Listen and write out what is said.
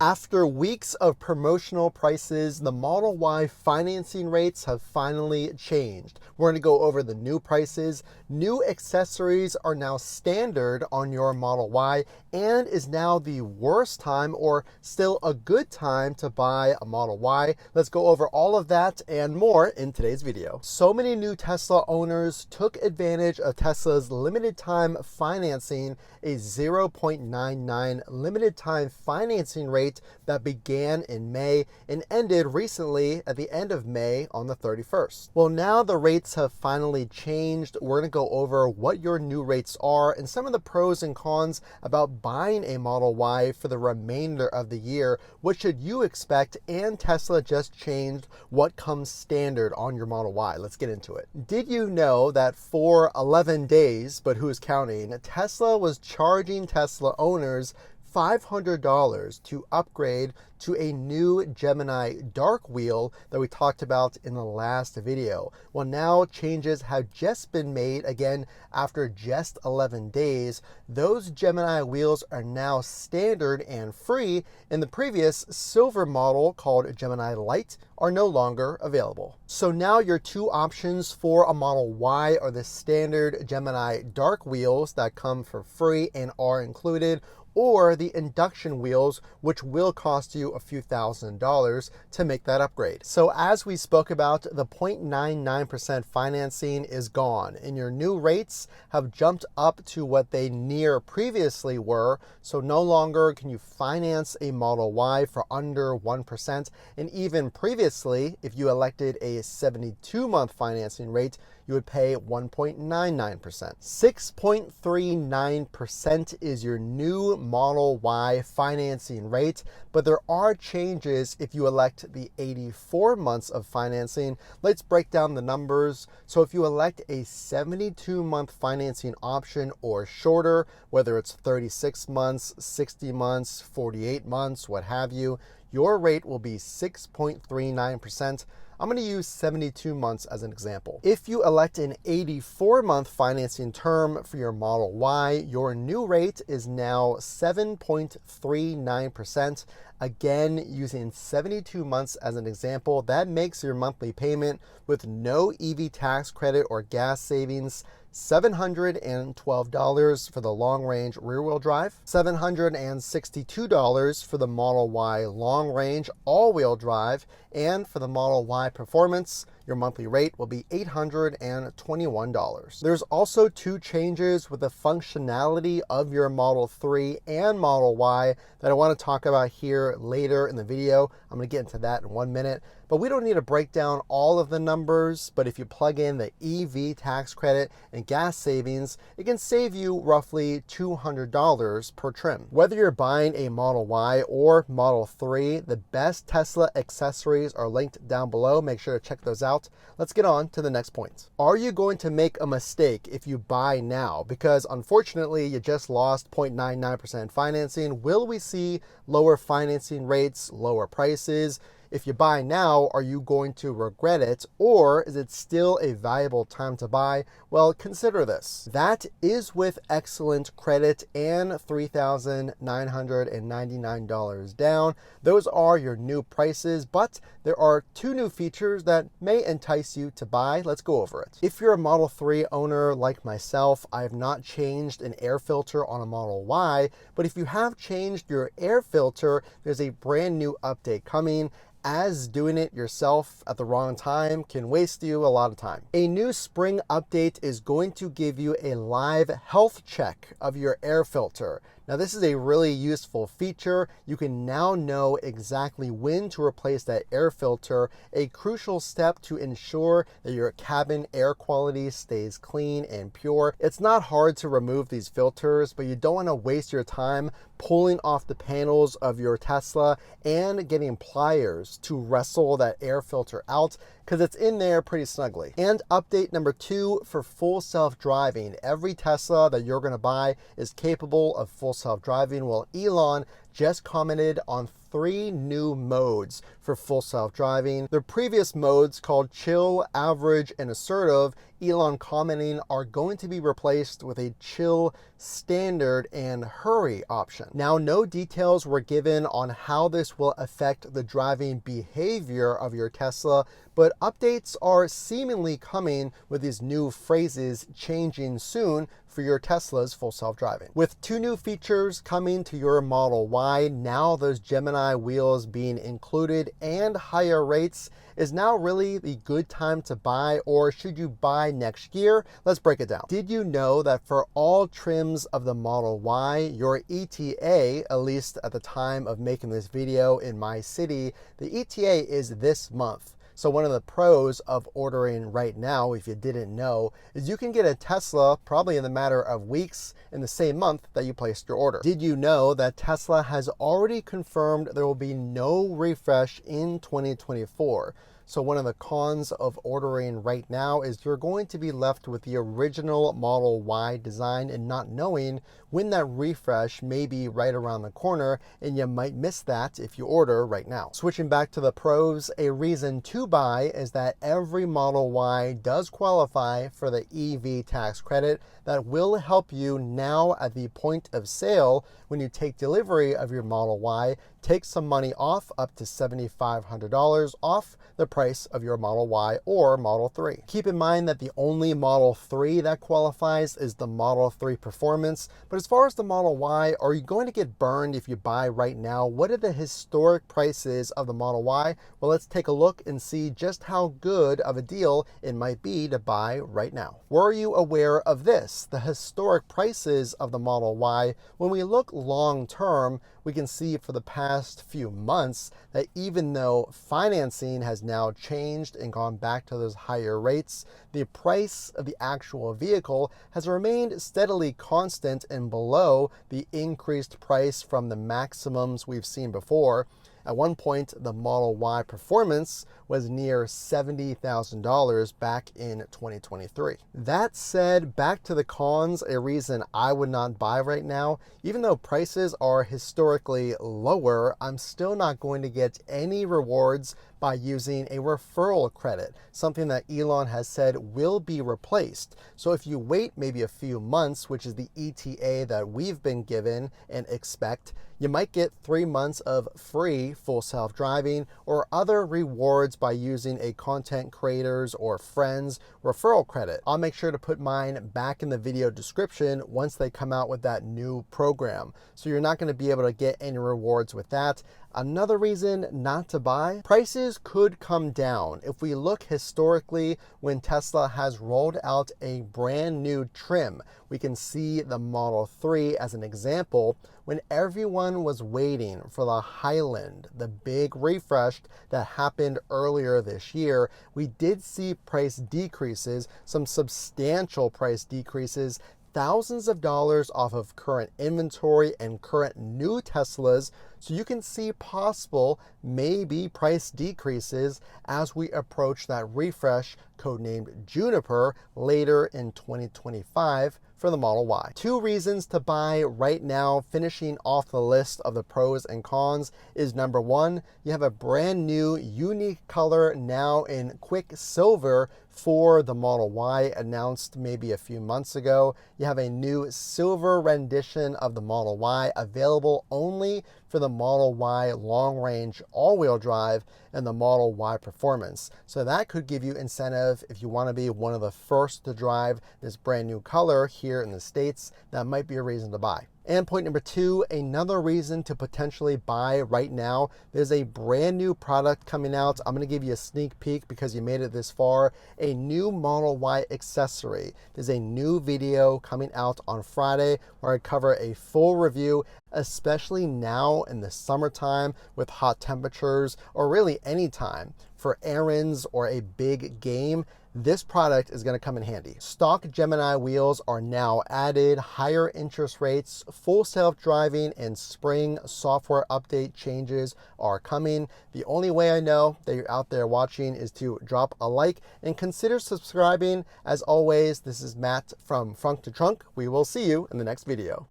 After weeks of promotional prices, the Model Y financing rates have finally changed. We're going to go over the new prices. New accessories are now standard on your Model Y and is now the worst time or still a good time to buy a Model Y. Let's go over all of that and more in today's video. So many new Tesla owners took advantage of Tesla's limited time financing, a 0.99 limited time financing rate that began in May and ended recently at the end of May on the 31st. Well, now the rates have finally changed. We're going to go over what your new rates are and some of the pros and cons about buying a Model Y for the remainder of the year. What should you expect? And Tesla just changed what comes standard on your Model Y. Let's get into it. Did you know that for 11 days, but who's counting, Tesla was charging Tesla owners $500 to upgrade to a new Gemini dark wheel that we talked about in the last video. Well, now changes have just been made again after just 11 days. Those Gemini wheels are now standard and free, and the previous silver model called Gemini Light are no longer available. So now your two options for a Model Y are the standard Gemini dark wheels that come for free and are included, or the induction wheels, which will cost you a few $1,000s to make that upgrade. So as we spoke about, the 0.99% financing is gone and your new rates have jumped up to what they near previously were. So no longer can you finance a Model Y for under 1%. And even previously, if you elected a 72-month financing rate, you would pay 1.99%. 6.39% is your new Model Y financing rate, but there are changes if you elect the 84 months of financing. Let's break down the numbers. So if you elect a 72-month financing option or shorter, whether it's 36 months, 60 months, 48 months, what have you, your rate will be 6.39%. I'm going to use 72 months as an example. If you elect an 84-month financing term for your Model Y, your new rate is now 7.39%. Again, using 72 months as an example, that makes your monthly payment with no EV tax credit or gas savings $712 for the long-range rear-wheel drive, $762 for the Model Y long-range all-wheel drive, and for the Model Y Performance, your monthly rate will be $821. There's also two changes with the functionality of your Model 3 and Model Y that I want to talk about here later in the video. I'm going to get into that in 1 minute, but we don't need to break down all of the numbers. But if you plug in the EV tax credit and gas savings, it can save you roughly $200 per trim. Whether you're buying a Model Y or Model 3, the best Tesla accessories are linked down below. Make sure to check those out. Let's get on to the next point. Are you going to make a mistake if you buy now? Because unfortunately, you just lost 0.99% financing. Will we see lower financing rates, lower prices? If you buy now, are you going to regret it, or is it still a valuable time to buy? Well, consider this. That is with excellent credit and $3,999 down. Those are your new prices, but there are two new features that may entice you to buy. Let's go over it. If you're a Model 3 owner like myself, I have not changed an air filter on a Model Y, but if you have changed your air filter, there's a brand new update coming, as doing it yourself at the wrong time can waste you a lot of time. A new spring update is going to give you a live health check of your air filter. Now, this is a really useful feature. You can now know exactly when to replace that air filter, a crucial step to ensure that your cabin air quality stays clean and pure. It's not hard to remove these filters, but you don't want to waste your time pulling off the panels of your Tesla and getting pliers to wrestle that air filter out, because it's in there pretty snugly. And update number 2 for full self-driving. Every Tesla that you're going to buy is capable of full self-driving. Well, Elon just commented on 3 new modes for full self-driving. The previous modes, called chill, average, and assertive, Elon commenting, are going to be replaced with a chill, standard, and hurry option. Now, no details were given on how this will affect the driving behavior of your Tesla, but updates are seemingly coming with these new phrases changing soon for your Tesla's full self-driving. With 2 new features coming to your Model Y, now those Gemini wheels being included and higher rates, is now really the good time to buy, or should you buy next year? Let's break it down. Did you know that for all trims of the Model Y, your ETA, at least at the time of making this video in my city, the ETA is this month. So one of the pros of ordering right now, if you didn't know, is you can get a Tesla probably in the matter of weeks in the same month that you placed your order. Did you know that Tesla has already confirmed there will be no refresh in 2024? So one of the cons of ordering right now is you're going to be left with the original Model Y design and not knowing when that refresh may be right around the corner, and you might miss that if you order right now. Switching back to the pros, a reason to buy is that every Model Y does qualify for the EV tax credit that will help you now at the point of sale when you take delivery of your Model Y. Take some money off, up to $7,500 off the price of your Model Y or Model 3. Keep in mind that the only Model 3 that qualifies is the Model 3 Performance. But as far as the Model Y, are you going to get burned if you buy right now? What are the historic prices of the Model Y? Well, let's take a look and see just how good of a deal it might be to buy right now. Were you aware of this? The historic prices of the Model Y. When we look long term, we can see for the past few months that even though financing has now changed and gone back to those higher rates, the price of the actual vehicle has remained steadily constant and below the increased price from the maximums we've seen before. At one point, the Model Y Performance was near $70,000 back in 2023. That said, back to the cons, a reason I would not buy right now. Even though prices are historically lower, I'm still not going to get any rewards by using a referral credit, something that Elon has said will be replaced. So if you wait maybe a few months, which is the ETA that we've been given and expect, you might get 3 months of free full self-driving or other rewards by using a content creators or friends referral credit. I'll make sure to put mine back in the video description once they come out with that new program. So you're not going to be able to get any rewards with that. Another reason not to buy, prices could come down. If we look historically, when Tesla has rolled out a brand new trim, we can see the Model 3 as an example. When everyone was waiting for the Highland, the big refresh that happened earlier this year, we did see price decreases, some substantial price decreases, thousands of dollars off of current inventory and current new Teslas. So you can see possible maybe price decreases as we approach that refresh, codenamed Juniper, later in 2025 for the Model Y. 2 reasons to buy right now, finishing off the list of the pros and cons, is number 1, you have a brand new unique color now in Quicksilver for the Model Y, announced maybe a few months ago. You have a new silver rendition of the Model Y available only for the Model Y long range all-wheel drive and the Model Y Performance. So that could give you incentive if you want to be one of the first to drive this brand new color here in the States. That might be a reason to buy. And point number 2, another reason to potentially buy right now, there's a brand new product coming out. I'm going to give you a sneak peek because you made it this far. A new Model Y accessory. There's a new video coming out on Friday where I cover a full review, especially now in the summertime with hot temperatures, or really any time for errands or a big game. This product is going to come in handy. Stock Gemini wheels are now added, higher interest rates, full self-driving, and spring software update changes are coming. The only way I know that you're out there watching is to drop a like and consider subscribing. As always, this is Matt from Frunk to Trunk. We will see you in the next video.